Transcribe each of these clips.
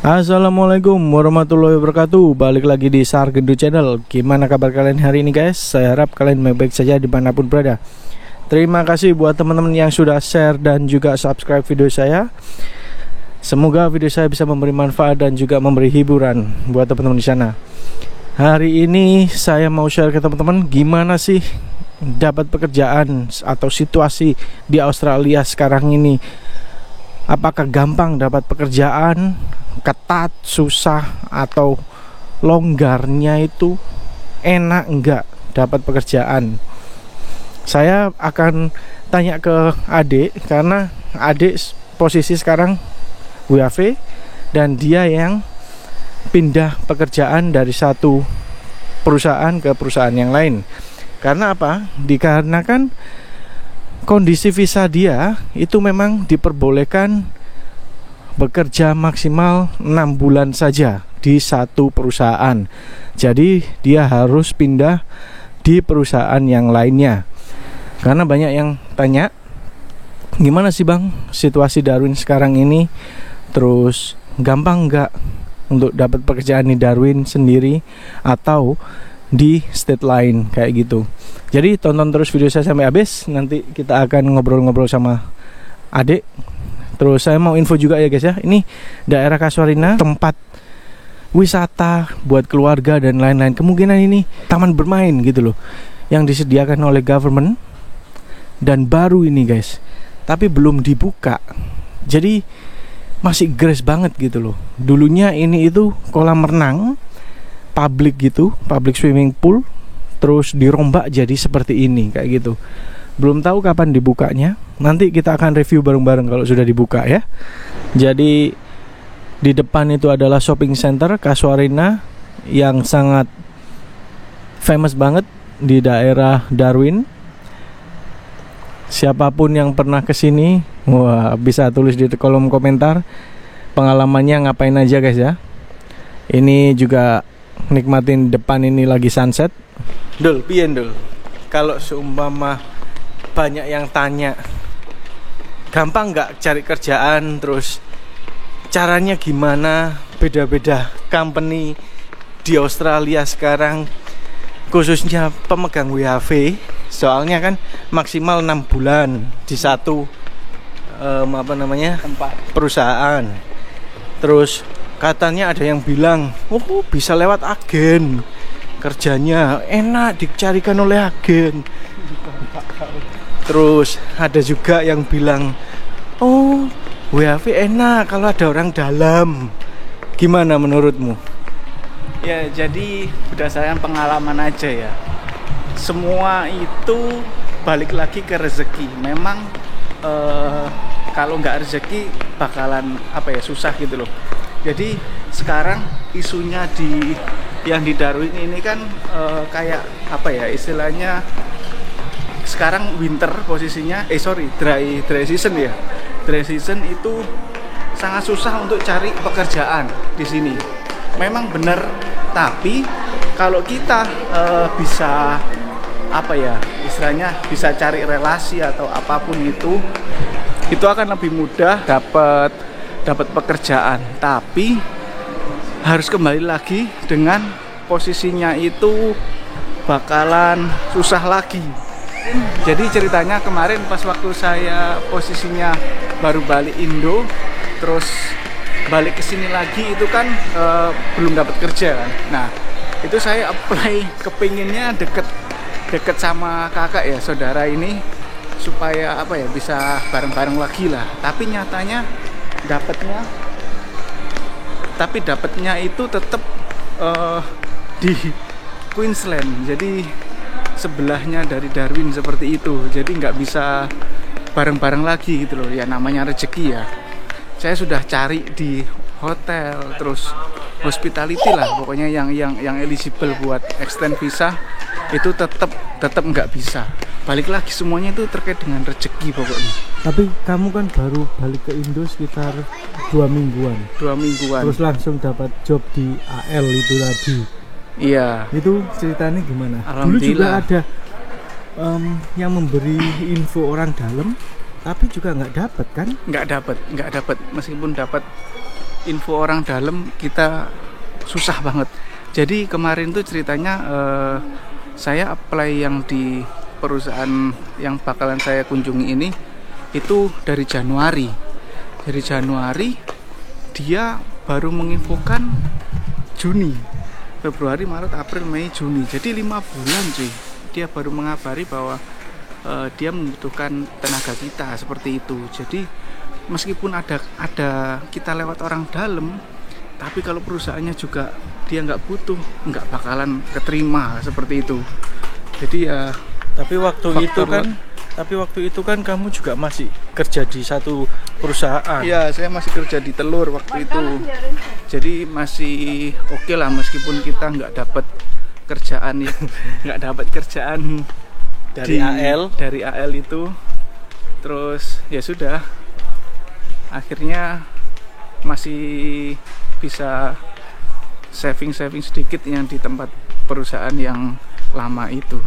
Assalamualaikum warahmatullahi wabarakatuh. Balik lagi di Sargento Channel. Gimana kabar kalian hari ini guys? Saya harap kalian baik-baik saja dimanapun berada. Terima kasih buat teman-teman yang sudah share dan juga subscribe video saya. Semoga video saya bisa memberi manfaat dan juga memberi hiburan buat teman-teman di sana. Hari ini saya mau share ke teman-teman gimana sih dapat pekerjaan atau situasi di Australia sekarang ini. Apakah gampang dapat pekerjaan, ketat, susah, atau longgarnya itu enak enggak dapat pekerjaan? Saya akan tanya ke adik, karena adik posisi sekarang WFH dan dia yang pindah pekerjaan dari satu perusahaan ke perusahaan yang lain. Karena apa? Dikarenakan kondisi visa dia itu memang diperbolehkan bekerja maksimal 6 bulan saja di satu perusahaan. Jadi dia harus pindah di perusahaan yang lainnya. Karena banyak yang tanya, gimana sih bang situasi Darwin sekarang ini? Terus gampang nggak untuk dapat pekerjaan di Darwin sendiri atau di state lain kayak gitu. Jadi tonton terus video saya sampai habis. Nanti kita akan ngobrol-ngobrol sama adik. Terus saya mau info juga ya guys ya, ini daerah Casuarina, tempat wisata buat keluarga dan lain-lain. Kemungkinan ini taman bermain gitu loh, yang disediakan oleh government dan baru ini guys, tapi belum dibuka. Jadi masih grass banget gitu loh. Dulunya ini itu kolam renang public gitu, public swimming pool, terus dirombak jadi seperti ini kayak gitu. Belum tahu kapan dibukanya. Nanti kita akan review bareng-bareng kalau sudah dibuka ya. Jadi di depan itu adalah shopping center Casuarina yang sangat famous banget di daerah Darwin. Siapapun yang pernah kesini, wah, bisa tulis di kolom komentar pengalamannya ngapain aja guys ya. Ini juga nikmatin depan ini lagi sunset. Dul, piye Dul? Kalau seumpama banyak yang tanya, gampang nggak cari kerjaan, terus caranya gimana, beda-beda company di Australia sekarang, khususnya pemegang WFH, soalnya kan maksimal 6 bulan di satu tempat perusahaan. Terus katanya ada yang bilang, oh bisa lewat agen, kerjanya enak dicarikan oleh agen. Terus ada juga yang bilang, oh WFH enak kalau ada orang dalam. Gimana menurutmu? Ya, jadi berdasarkan pengalaman aja ya. Semua itu balik lagi ke rezeki. Memang kalau nggak rezeki bakalan susah gitu loh. Jadi sekarang isunya yang di Darwin ini kan kayak istilahnya sekarang winter posisinya, dry season ya. Dry season itu sangat susah untuk cari pekerjaan di sini. Memang benar, tapi kalau kita bisa istilahnya bisa cari relasi atau apapun itu akan lebih mudah dapat pekerjaan. Tapi harus kembali lagi dengan posisinya itu bakalan susah lagi. Jadi ceritanya kemarin pas waktu saya posisinya baru balik Indo, terus balik ke sini lagi itu kan belum dapat kerja kan. Nah itu saya apply, kepinginnya deket sama kakak ya, saudara ini, supaya bisa bareng-bareng lagi lah. Tapi nyatanya dapatnya itu tetap di Queensland, jadi sebelahnya dari Darwin seperti itu. Jadi nggak bisa bareng-bareng lagi gitu loh. Ya namanya rezeki ya. Saya sudah cari di hotel, terus hospitality lah, pokoknya yang eligible buat extend visa itu tetap nggak bisa. Balik lagi semuanya itu terkait dengan rezeki pokoknya. Tapi kamu kan baru balik ke Indo sekitar 2 mingguan. Terus langsung dapat job di AL itu tadi. Iya. Itu ceritanya gimana? Dulu juga ada yang memberi info orang dalam, tapi juga nggak dapat kan? Nggak dapat. Meskipun dapat info orang dalam kita susah banget. Jadi kemarin tuh ceritanya saya apply yang di perusahaan yang bakalan saya kunjungi ini itu dari Januari. Dari Januari dia baru menginfokan Juni, Februari, Maret, April, Mei, Juni. Jadi 5 bulan cuy. Dia baru mengabari bahwa dia membutuhkan tenaga kita seperti itu. Jadi meskipun ada kita lewat orang dalam, tapi kalau perusahaannya juga dia nggak butuh, nggak bakalan keterima seperti itu. Jadi ya Tapi waktu itu kan kamu juga masih kerja di satu perusahaan. iya, saya masih kerja di Telur waktu itu. Jadi masih oke lah, meskipun kita nggak dapat kerjaan ya, nggak dapat kerjaan Dari AL itu. Terus ya sudah, akhirnya masih bisa saving sedikit yang di tempat perusahaan yang lama itu.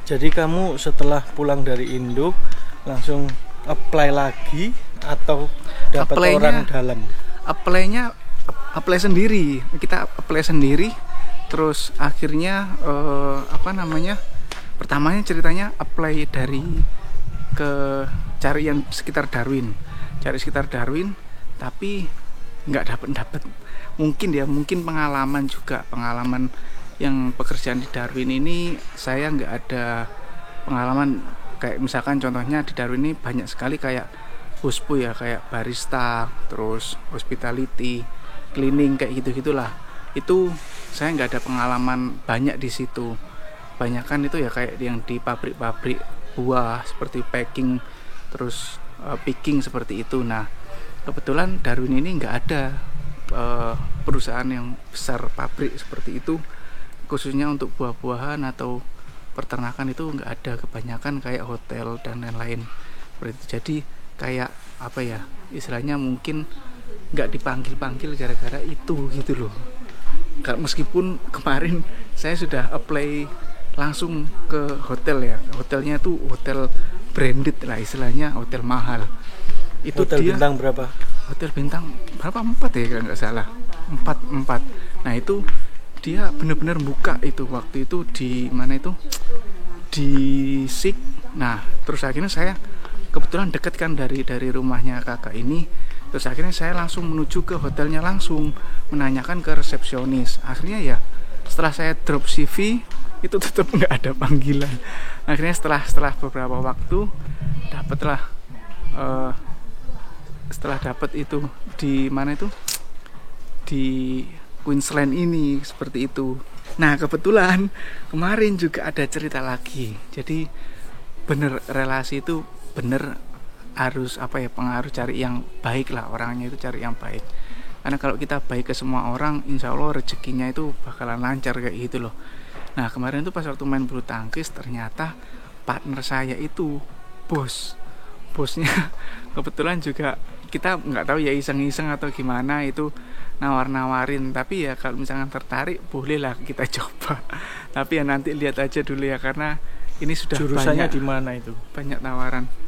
Jadi kamu setelah pulang dari Indo langsung apply lagi atau dapat orang dalam? Apply sendiri, kita apply sendiri. Terus akhirnya pertamanya ceritanya apply dari cari yang sekitar Darwin, tapi nggak dapet. Mungkin pengalaman yang pekerjaan di Darwin ini saya nggak ada pengalaman. Kayak misalkan contohnya di Darwin ini banyak sekali kayak huspu ya, kayak barista, terus hospitality, cleaning, kayak gitulah. Itu saya nggak ada pengalaman banyak di situ. Banyakan itu ya kayak yang di pabrik-pabrik buah seperti packing, terus picking seperti itu. Nah kebetulan Darwin ini nggak ada perusahaan yang besar pabrik seperti itu, khususnya untuk buah-buahan atau peternakan itu nggak ada. Kebanyakan kayak hotel dan lain-lain seperti itu. Jadi kayak apa ya, istilahnya mungkin nggak dipanggil gara-gara itu gitu loh. Meskipun kemarin saya sudah apply langsung ke hotel ya, hotelnya itu hotel branded lah istilahnya, hotel mahal. Itu hotel bintang berapa? Hotel bintang berapa? 4 ya kalau nggak salah, 4. Nah itu dia benar-benar buka itu waktu itu di mana itu, di SIK. Nah terus akhirnya saya kebetulan deket kan dari rumahnya kakak ini. Terus akhirnya saya langsung menuju ke hotelnya, langsung menanyakan ke resepsionis. Akhirnya ya setelah saya drop CV itu tetap nggak ada panggilan. Akhirnya setelah beberapa waktu dapatlah setelah dapat itu di mana itu, di Queensland ini seperti itu. Nah kebetulan kemarin juga ada cerita lagi. Jadi bener relasi itu bener harus pengaruh cari yang baik lah, orangnya itu cari yang baik. Karena kalau kita baik ke semua orang, insya Allah rezekinya itu bakalan lancar kayak gitu loh. Nah kemarin tuh pas waktu main bulu tangkis, ternyata partner saya itu bosnya kebetulan juga, kita nggak tahu ya iseng-iseng atau gimana, itu nawar-nawarin. Tapi ya kalau misalkan tertarik bolehlah kita coba. Tapi ya nanti lihat aja dulu ya, karena ini sudah jurusannya banyak, di mana itu? Banyak tawaran.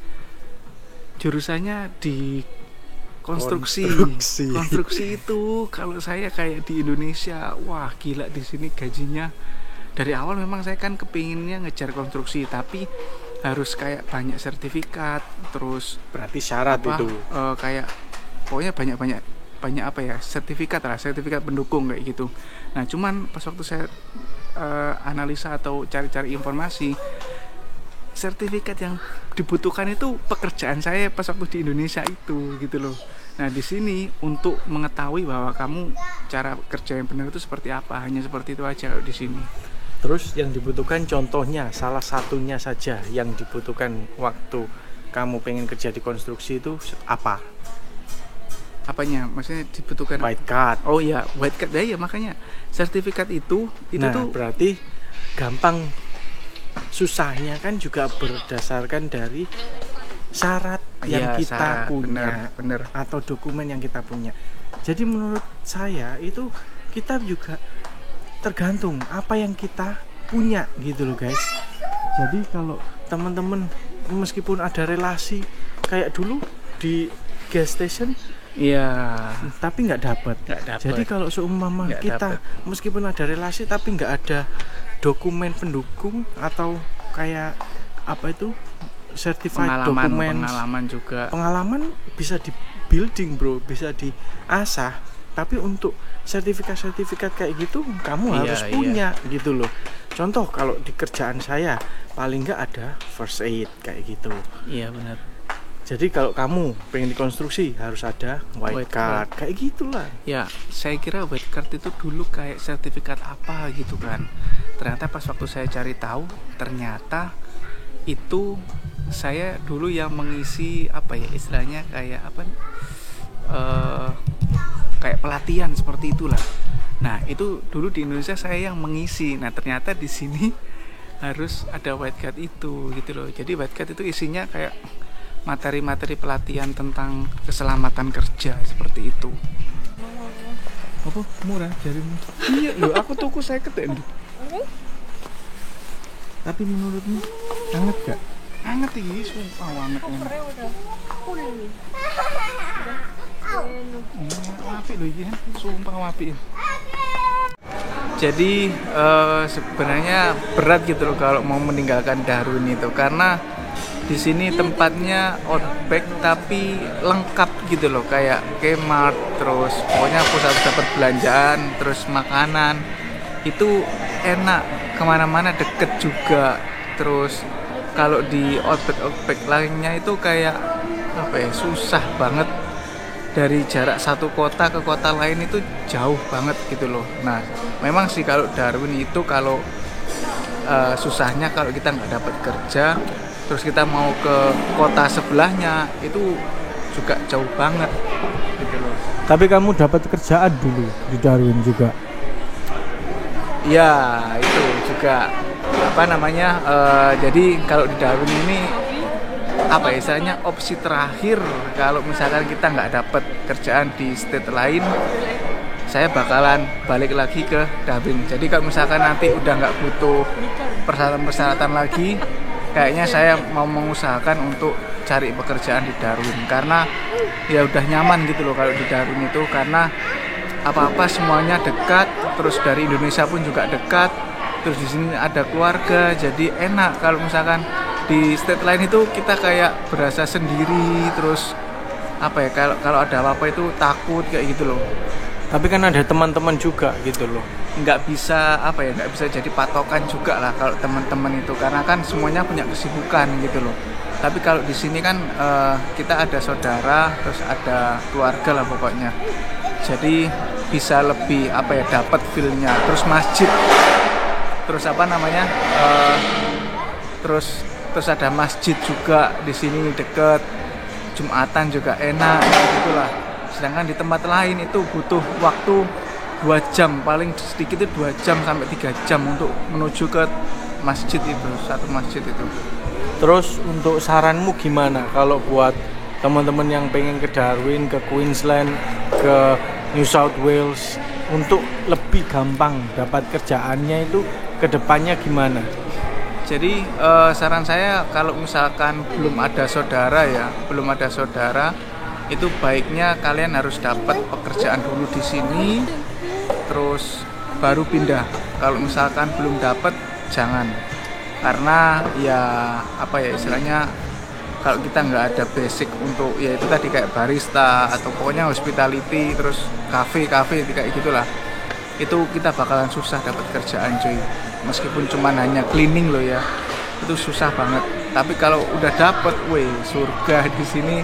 Jurusannya di konstruksi itu. Kalau saya kayak di Indonesia, wah gila, di sini gajinya dari awal memang saya kan kepinginnya ngejar konstruksi, tapi harus kayak banyak sertifikat, terus berarti syarat itu kayak pokoknya banyak sertifikat pendukung kayak gitu. Nah cuman pas waktu saya analisa atau cari-cari informasi, sertifikat yang dibutuhkan itu pekerjaan saya pas waktu di Indonesia itu gitu loh. Nah di sini untuk mengetahui bahwa kamu cara kerja yang benar itu seperti apa, hanya seperti itu aja di sini. Terus yang dibutuhkan, contohnya salah satunya saja yang dibutuhkan waktu kamu pengen kerja di konstruksi itu apa? Apanya? Maksudnya dibutuhkan white card. Oh ya, white card ya, makanya sertifikat itu nah, tuh berarti gampang. Susahnya kan juga berdasarkan dari syarat yang kita punya, bener. Atau dokumen yang kita punya. Jadi menurut saya itu kita juga tergantung apa yang kita punya gitu loh guys. Jadi kalau teman-teman meskipun ada relasi kayak dulu di gas station, Iya. tapi nggak dapat. Nggak dapet. Jadi kalau seumpama Nggak kita dapet. meskipun ada relasi tapi nggak ada dokumen pendukung atau kayak apa itu certified dokumen pengalaman juga. pengalaman bisa di building bro, bisa diasah, tapi untuk sertifikat kayak gitu kamu Iya, harus punya gitu loh. Contoh kalau di kerjaan saya paling nggak ada first aid kayak gitu. Iya benar. Jadi kalau kamu pengen dikonstruksi harus ada white card kayak gitulah. Ya, saya kira white card itu dulu kayak sertifikat apa gitu kan. Ternyata pas waktu saya cari tahu, ternyata itu saya dulu yang mengisi apa ya istilahnya kayak apa kayak pelatihan seperti itulah. Nah, itu dulu di Indonesia saya yang mengisi. Nah, ternyata di sini harus ada white card itu gitu loh. Jadi white card itu isinya kayak materi-materi pelatihan tentang keselamatan kerja seperti itu. Apa murah jarimu? Iya loh, aku tuku 50 lho. Tapi menurutmu hangat gak? Anget iki, sumpah anget. Apik lho iki, sumpah apik. Jadi sebenarnya berat gitu loh kalau mau meninggalkan Darwin itu, karena di sini tempatnya outback tapi lengkap gitu loh, kayak Kmart, terus pokoknya pusat-pusat perbelanjaan, terus makanan itu enak, kemana-mana deket juga. Terus kalau di outback lainnya itu kayak apa ya, susah banget, dari jarak satu kota ke kota lain itu jauh banget gitu loh. Nah memang sih kalau Darwin itu kalau susahnya kalau kita nggak dapat kerja terus kita mau ke kota sebelahnya itu juga jauh banget gitu loh. Tapi kamu dapat kerjaan dulu di Darwin juga? Ya itu juga apa namanya, jadi kalau di Darwin ini apa ya, istilahnya opsi terakhir kalau misalkan kita nggak dapat kerjaan di state lain, saya bakalan balik lagi ke Darwin. Jadi kalau misalkan nanti udah nggak butuh persyaratan lagi, kayaknya saya mau mengusahakan untuk cari pekerjaan di Darwin, karena ya udah nyaman gitu loh kalau di Darwin itu, karena apa-apa semuanya dekat, terus dari Indonesia pun juga dekat, terus di sini ada keluarga, jadi enak. Kalau misalkan di state lain itu kita kayak berasa sendiri, terus apa ya, kalau ada apa-apa itu takut kayak gitu loh. Tapi kan ada teman-teman juga gitu loh. Nggak bisa apa ya, nggak bisa jadi patokan juga lah kalau teman-teman itu, karena kan semuanya punya kesibukan gitu loh. Tapi kalau di sini kan kita ada saudara, terus ada keluarga lah pokoknya. Jadi bisa lebih apa ya, dapat feel-nya. Terus masjid, terus apa namanya, terus ada masjid juga di sini deket, Jumatan juga enak gitulah. Sedangkan di tempat lain itu butuh waktu 2 jam, paling sedikit itu 2 jam sampai 3 jam untuk menuju ke masjid itu, satu masjid itu. Terus untuk saranmu gimana kalau buat teman-teman yang pengen ke Darwin, ke Queensland, ke New South Wales, untuk lebih gampang dapat kerjaannya itu ke depannya gimana? Jadi saran saya kalau misalkan belum ada saudara, itu baiknya kalian harus dapat pekerjaan dulu di sini, terus baru pindah. Kalau misalkan belum dapat, jangan, karena ya apa ya istilahnya, kalau kita nggak ada basic untuk ya itu tadi kayak barista atau pokoknya hospitality, terus cafe kayak gitulah, itu kita bakalan susah dapat kerjaan cuy. Meskipun cuma hanya cleaning loh ya, itu susah banget. Tapi kalau udah dapet, surga di sini.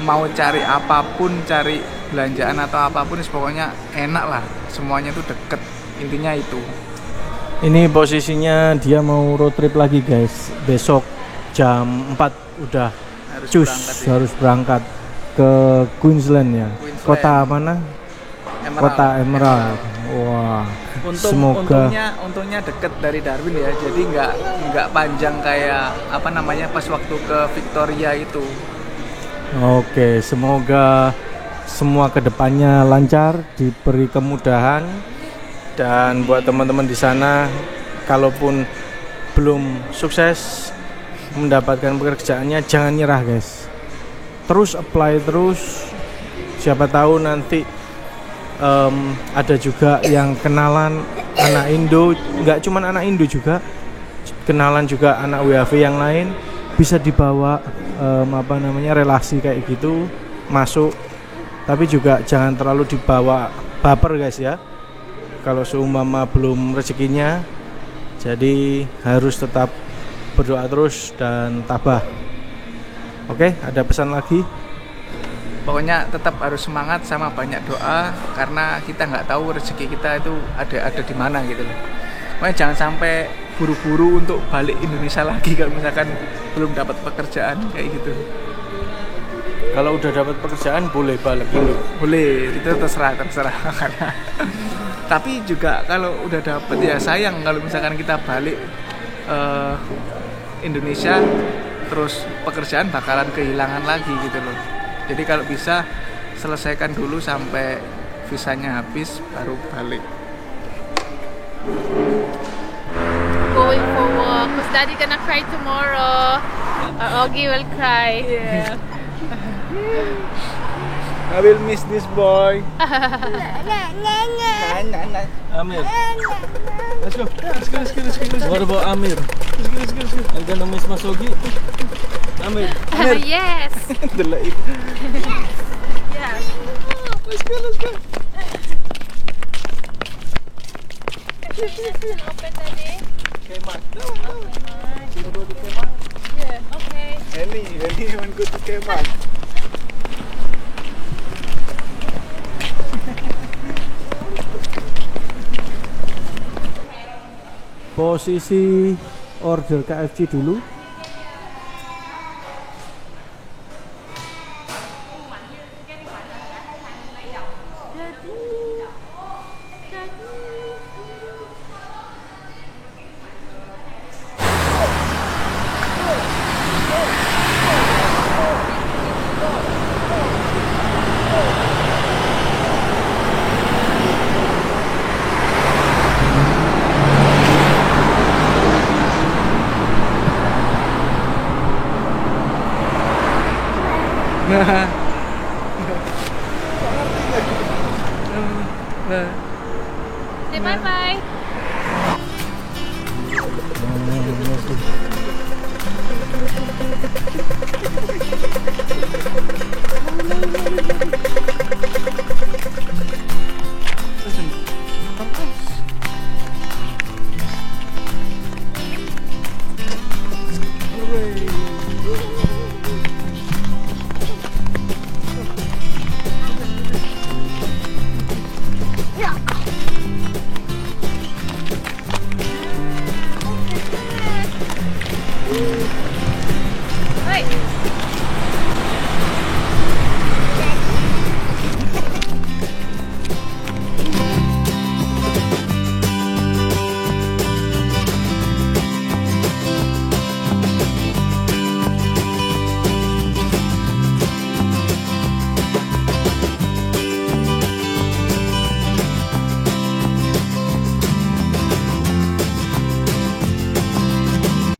Mau cari apapun, cari belanjaan atau apapun, pokoknya enak lah, semuanya tuh deket, intinya itu. Ini posisinya dia mau road trip lagi guys, besok jam 4 udah harus berangkat ke Queensland ya. Kota mana? Emerald. Kota Emerald. Wah, semoga untungnya deket dari Darwin ya, jadi nggak panjang kayak apa namanya pas waktu ke Victoria itu. Oke, semoga semua kedepannya lancar, diberi kemudahan. Dan buat teman-teman di sana, kalaupun belum sukses mendapatkan pekerjaannya, jangan nyerah guys. Terus apply terus, Siapa tahu nanti ada juga yang kenalan anak Indo, nggak cuman anak Indo juga, kenalan juga anak WHV yang lain, bisa dibawa relasi kayak gitu masuk. Tapi juga jangan terlalu dibawa baper guys ya, kalau seumpama belum rezekinya. Jadi harus tetap berdoa terus dan tabah. Oke, ada pesan lagi? Pokoknya tetap harus semangat sama banyak doa, karena kita nggak tahu rezeki kita itu ada di mana gitu loh. Makanya jangan sampai buru-buru untuk balik Indonesia lagi kalau misalkan belum dapat pekerjaan kayak gitu. Kalau udah dapat pekerjaan boleh balik dulu. Boleh, itu terserah karena tapi juga kalau udah dapet ya sayang kalau misalkan kita balik Indonesia terus pekerjaan bakalan kehilangan lagi gitu loh. Jadi kalau bisa selesaikan dulu sampai visanya habis baru balik. Going for work, cause daddy gonna cry tomorrow. Augie will cry. Yeah. I will miss this boy. Amir, let's go. What about Amir? I'm gonna miss Masogi. Amir. Yes. Delay. Yes. Let's go. Open daddy. Kemah. Yeah. Okay. Any want go to Kemah. Posisi order KFC dulu. Say bye bye.